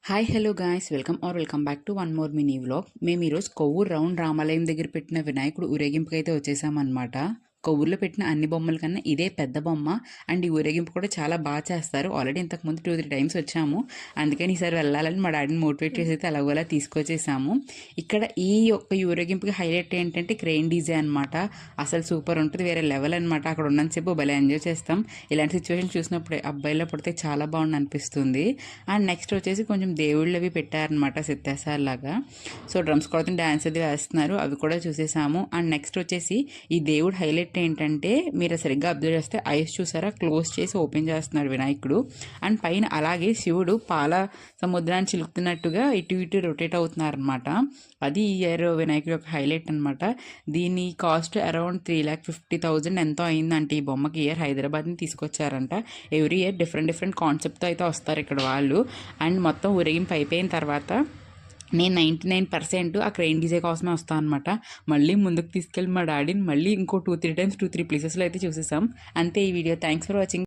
Hi hello guys welcome back to one more mini vlog. మేము ఈరోజు Kovvur round రామాలయం దగ్గర పెట్టిన వినాయకుడు ఊరేగింపుకి అయితే వచ్చేసామన్నమాట. కొవ్వూరులో పెట్టిన అన్ని బొమ్మల కన్నా ఇదే పెద్ద బొమ్మ. అండ్ ఈ ఊరేగింపు కూడా చాలా బాగా చేస్తారు. ఆల్రెడీ ఇంతకుముందు 2-3 టైమ్స్ వచ్చాము, అందుకని ఈసారి వెళ్ళాలని మా డాడీని మోటివేట్ చేసి అయితే అలాగోలా తీసుకొచ్చేసాము. ఇక్కడ ఈ ఊరేగింపుకి హైలైట్ ఏంటంటే క్రెయిన్ డీజే అనమాట. అసలు సూపర్ ఉంటుంది, వేరే లెవెల్ అనమాట. అక్కడ ఉన్నంతసేపు భలే ఎంజాయ్ చేస్తాం. ఇలాంటి సిచ్యువేషన్ చూసినప్పుడే అబ్బాయిలో పడితే చాలా బాగుంది అనిపిస్తుంది. అండ్ నెక్స్ట్ వచ్చేసి కొంచెం దేవుళ్ళు అవి పెట్టారనమాట సిద్ధేశాలాగా. సో డ్రమ్స్ కూడా డ్యాన్స్ అది వేస్తున్నారు, అవి కూడా చూసేసాము. అండ్ నెక్స్ట్ వచ్చేసి ఈ దేవుడు హైలైట్ ఏంటంటే మీరు సరిగ్గా అబ్జర్వ్ చేస్తే ఐస్ చూసారా, క్లోజ్ చేసి ఓపెన్ చేస్తున్నాడు వినాయకుడు. అండ్ పైన అలాగే శివుడు పాల సముద్రాన్ని చిలుకుతున్నట్టుగా ఇటు ఇటు రొటేట్ అవుతున్నారనమాట. అది ఈ ఇయర్ వినాయకుడు యొక్క హైలైట్ అనమాట. దీని కాస్ట్ అరౌండ్ 3,50,000 ఎంతో అయిందంటే ఈ బొమ్మకి. ఇయర్ హైదరాబాద్ని తీసుకొచ్చారంట. ఎవ్రీ ఇయర్ డిఫరెంట్ కాన్సెప్ట్తో అయితే వస్తారు ఇక్కడ వాళ్ళు. అండ్ మొత్తం ఊరేగింపు అయిపోయిన తర్వాత నేను 99% ఆ క్రెయిన్ డీజే కోసమే వస్తాను అనమాట. మళ్ళీ ముందుకు తీసుకెళ్ళి మా డాడీని మళ్ళీ ఇంకో 2-3 టైమ్స్ 2-3 ప్లేసెస్లో అయితే చూసేసాం. అంతే ఈ వీడియో. Thanks for watching.